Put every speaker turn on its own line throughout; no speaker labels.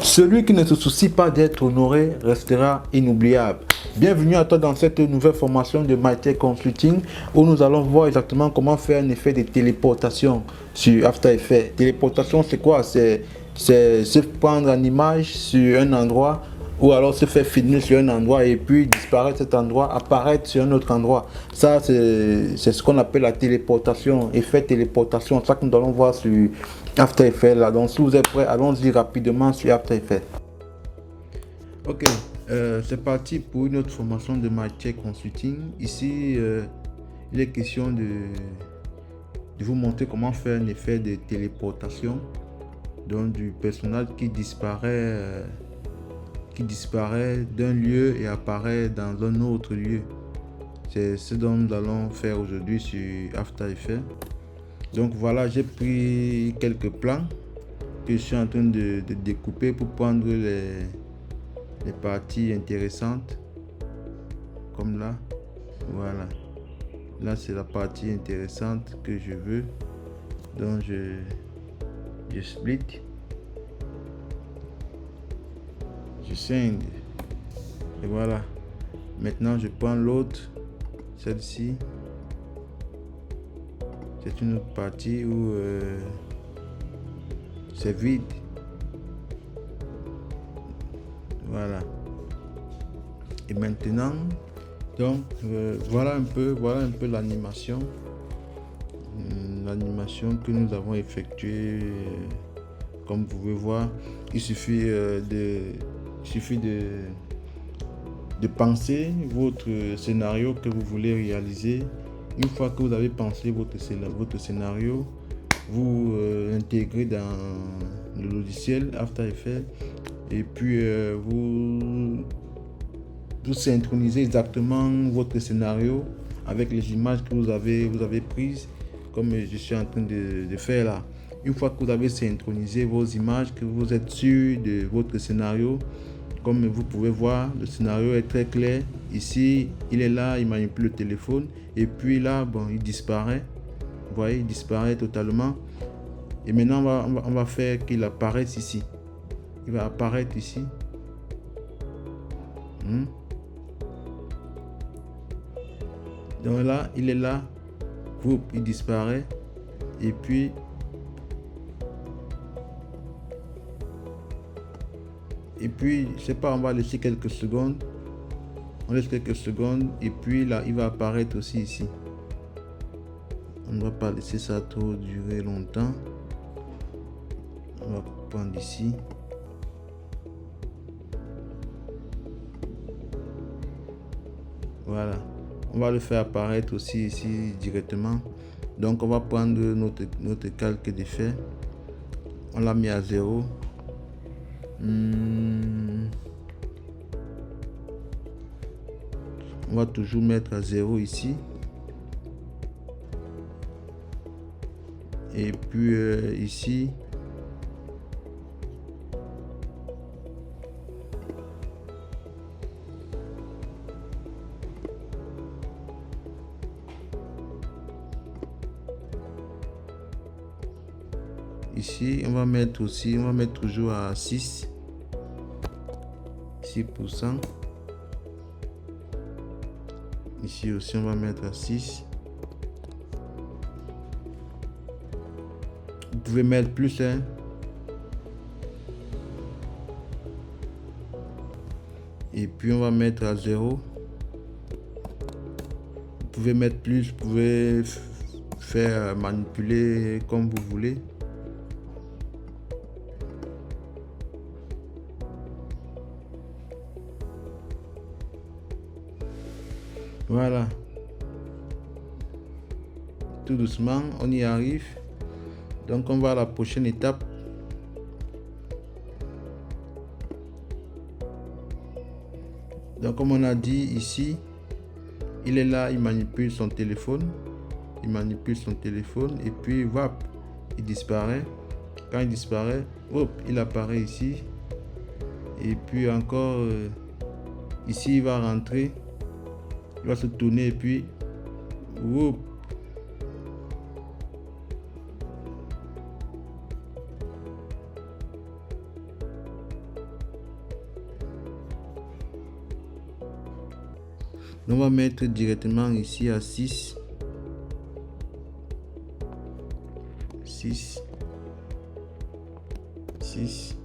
Celui qui ne se soucie pas d'être honoré restera inoubliable. Bienvenue à toi dans cette nouvelle formation de MyTech Consulting où nous allons voir exactement comment faire un effet de téléportation sur After Effects. Téléportation, c'est quoi? C'est se prendre en image sur un endroit ou alors se faire filmer sur un endroit et puis disparaître cet endroit, apparaître sur un autre endroit. Ça, c'est ce qu'on appelle la téléportation, effet téléportation. C'est ça que nous allons voir sur After Effects là. Donc si vous êtes prêts, allons-y rapidement sur After Effects. Ok, c'est parti pour une autre formation de MyTech Consulting. Ici, il est question de vous montrer comment faire un effet de téléportation, donc du personnage qui disparaît d'un lieu et apparaît dans un autre lieu. C'est ce dont nous allons faire aujourd'hui sur After Effects. Donc voilà, j'ai pris quelques plans que je suis en train de découper pour prendre les parties intéressantes, comme là. Voilà, là c'est la partie intéressante que je veux, donc je split, je scinde et voilà. Maintenant je prends l'autre, celle-ci. C'est une autre partie où c'est vide. Voilà. Et maintenant, donc voilà un peu l'animation. L'animation que nous avons effectuée. Comme vous pouvez voir, il suffit de penser votre scénario que vous voulez réaliser. Une fois que vous avez pensé votre scénario, vous intégrez dans le logiciel After Effects et puis vous synchronisez exactement votre scénario avec les images que vous avez prises, comme je suis en train de faire là. Une fois que vous avez synchronisé vos images, que vous êtes sûr de votre scénario, comme vous pouvez voir, le scénario est très clair. Ici, il est là, il manipule le téléphone. Et puis là, bon, il disparaît. Vous voyez, il disparaît totalement. Et maintenant, on va faire qu'il apparaisse ici. Il va apparaître ici. Donc là, il est là. Il disparaît. Et puis... je sais pas, on va laisser quelques secondes. On laisse quelques secondes et puis là, il va apparaître aussi ici. On ne va pas laisser ça trop durer longtemps. On va prendre ici. Voilà. On va le faire apparaître aussi ici directement. Donc on va prendre notre calque d'effet. On l'a mis à 0. On va toujours mettre à 0 ici. Et puis ici. Ici, on va mettre toujours à 6%. Ici aussi, on va mettre à 6. Vous pouvez mettre plus, hein. Et puis, on va mettre à 0. Vous pouvez mettre plus, vous pouvez faire manipuler comme vous voulez. Voilà. Tout doucement, on y arrive. Donc on va à la prochaine étape. Donc comme on a dit ici, il est là, il manipule son téléphone. Et puis wap, il disparaît. Quand il disparaît, hop, il apparaît ici. Et puis encore ici, il va rentrer. Il va se tourner et puis whoop. On va mettre directement ici à 6. 6. 6.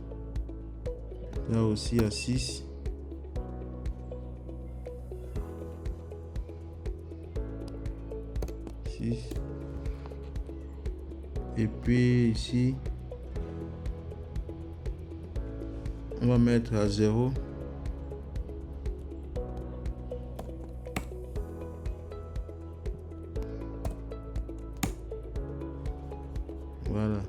Là aussi à 6. Et puis ici, on va mettre à 0. Voilà.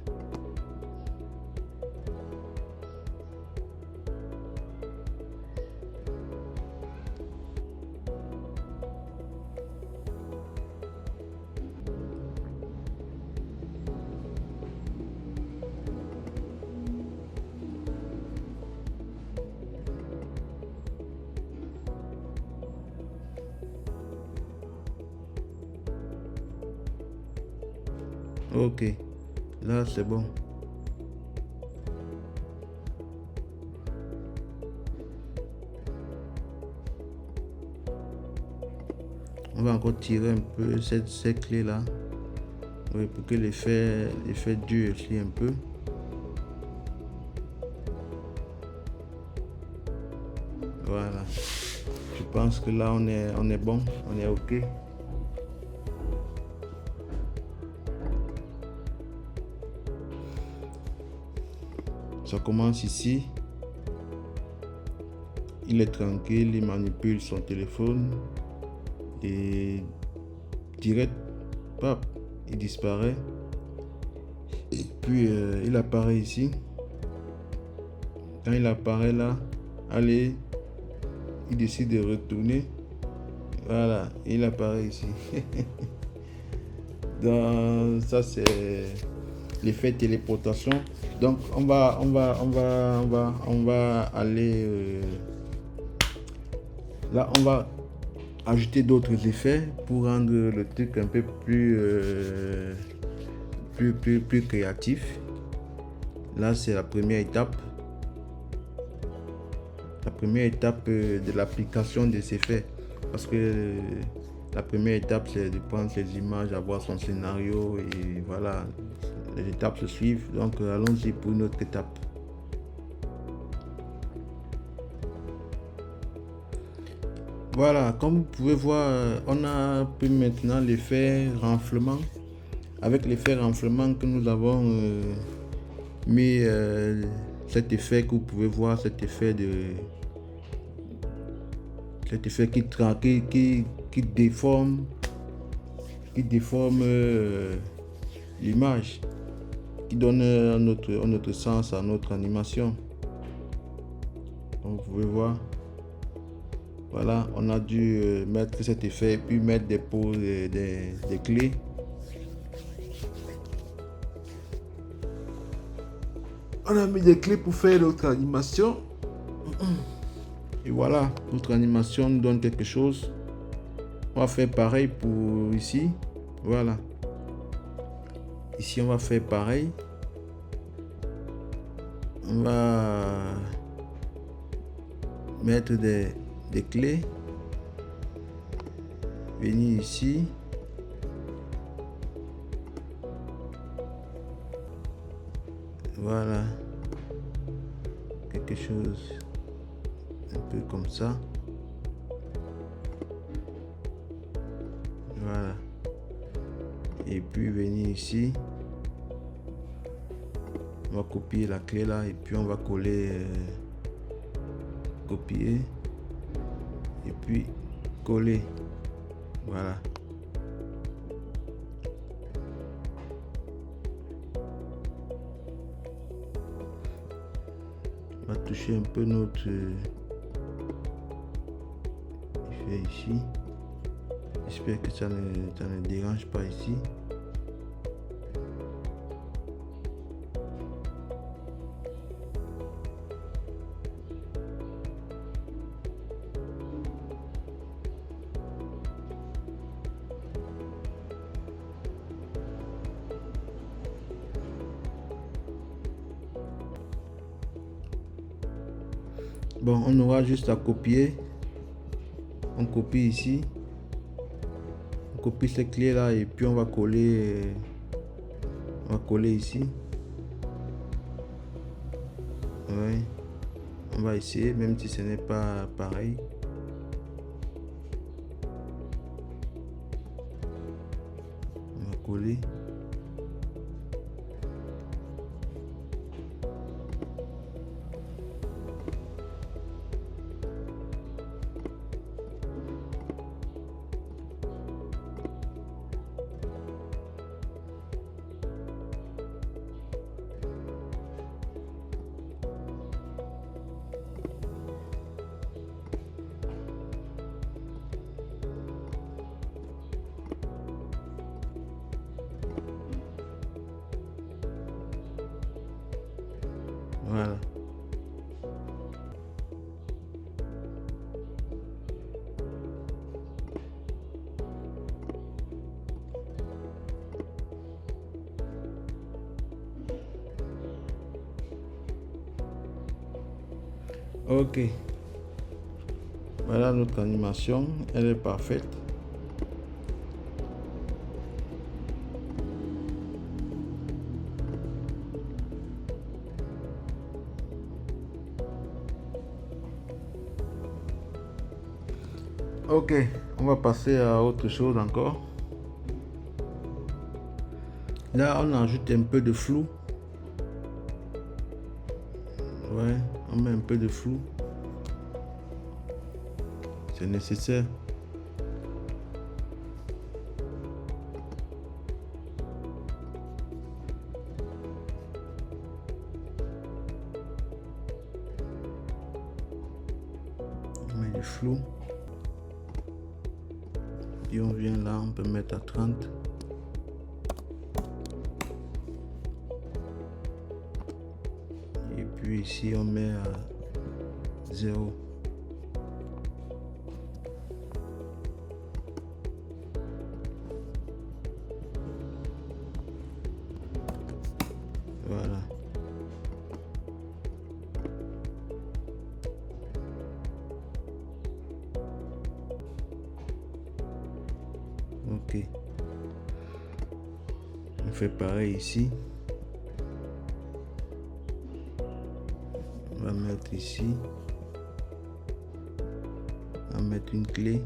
Ok, là c'est bon. On va encore tirer un peu cette clé là, oui, pour que l'effet dure aussi un peu. Voilà, je pense que là on est bon, on est ok. Ça commence ici. Il est tranquille, il manipule son téléphone et direct, pap, il disparaît. Et puis il apparaît ici. Quand il apparaît là, allez, il décide de retourner. Voilà, il apparaît ici. Donc ça c'est l'effet téléportation. Donc on va aller là, on va ajouter d'autres effets pour rendre le truc un peu plus créatif. Là c'est la première étape. La première étape de l'application des effets, parce que la première étape c'est de prendre ces images, avoir son scénario et voilà, les étapes se suivent. Donc allons-y pour une autre étape. Voilà, comme vous pouvez voir, on a pris maintenant l'effet renflement. Avec l'effet renflement que nous avons mis cet effet que vous pouvez voir, cet effet qui déforme l'image, qui donne un autre sens à notre animation. Donc vous pouvez voir, voilà, on a dû mettre cet effet puis mettre des clés. On a mis des clés pour faire notre animation. Et voilà, notre animation nous donne quelque chose. On va faire pareil pour ici. Voilà. Ici, on va faire pareil. On va mettre des clés. Venir ici. Voilà. Quelque chose un peu comme ça. Voilà. Et puis venir ici. On va copier la clé là et puis on va coller, copier et puis coller. Voilà. On va toucher un peu notre effet ici. J'espère que ça ne dérange pas ici. Bon, on aura juste à copier. On copie ici. On copie ces clés là et puis on va coller. On va coller ici. Ouais. On va essayer, même si ce n'est pas pareil. On va coller. Voilà. Ok. Voilà notre animation. Elle est parfaite. Ok, on va passer à autre chose encore. Là, on ajoute un peu de flou. Ouais, on met un peu de flou. C'est nécessaire. On met du flou. Et on vient là, on peut mettre à 30. Et puis ici, on met à 0. Voilà. Ok. On fait pareil ici. On va mettre ici. On va mettre une clé.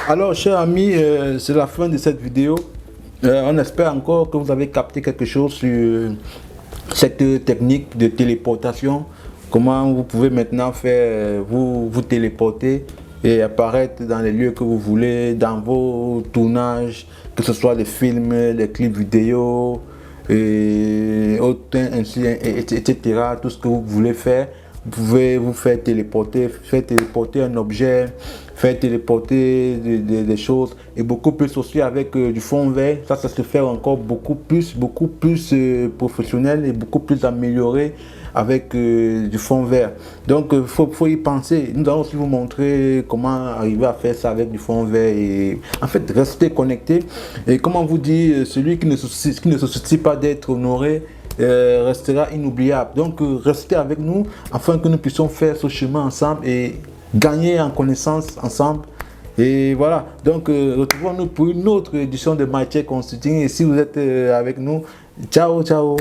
Alors, chers amis, c'est la fin de cette vidéo. On espère encore que vous avez capté quelque chose sur cette technique de téléportation. Comment vous pouvez maintenant faire, vous téléporter et apparaître dans les lieux que vous voulez, dans vos tournages, que ce soit les films, les clips vidéo, et autres, ainsi, etc. Tout ce que vous voulez faire. Vous pouvez vous faire téléporter un objet, faire téléporter des choses et beaucoup plus aussi avec du fond vert. Ça se fait encore beaucoup plus professionnel et beaucoup plus amélioré avec du fond vert. Donc faut y penser. Nous allons aussi vous montrer comment arriver à faire ça avec du fond vert et en fait rester connecté. Et comment vous dire, celui qui ne se soucie pas d'être honoré restera inoubliable. Donc restez avec nous afin que nous puissions faire ce chemin ensemble et gagner en connaissance ensemble. Et voilà, donc retrouvons-nous pour une autre édition de MyTech Consulting. Et si vous êtes avec nous, ciao ciao.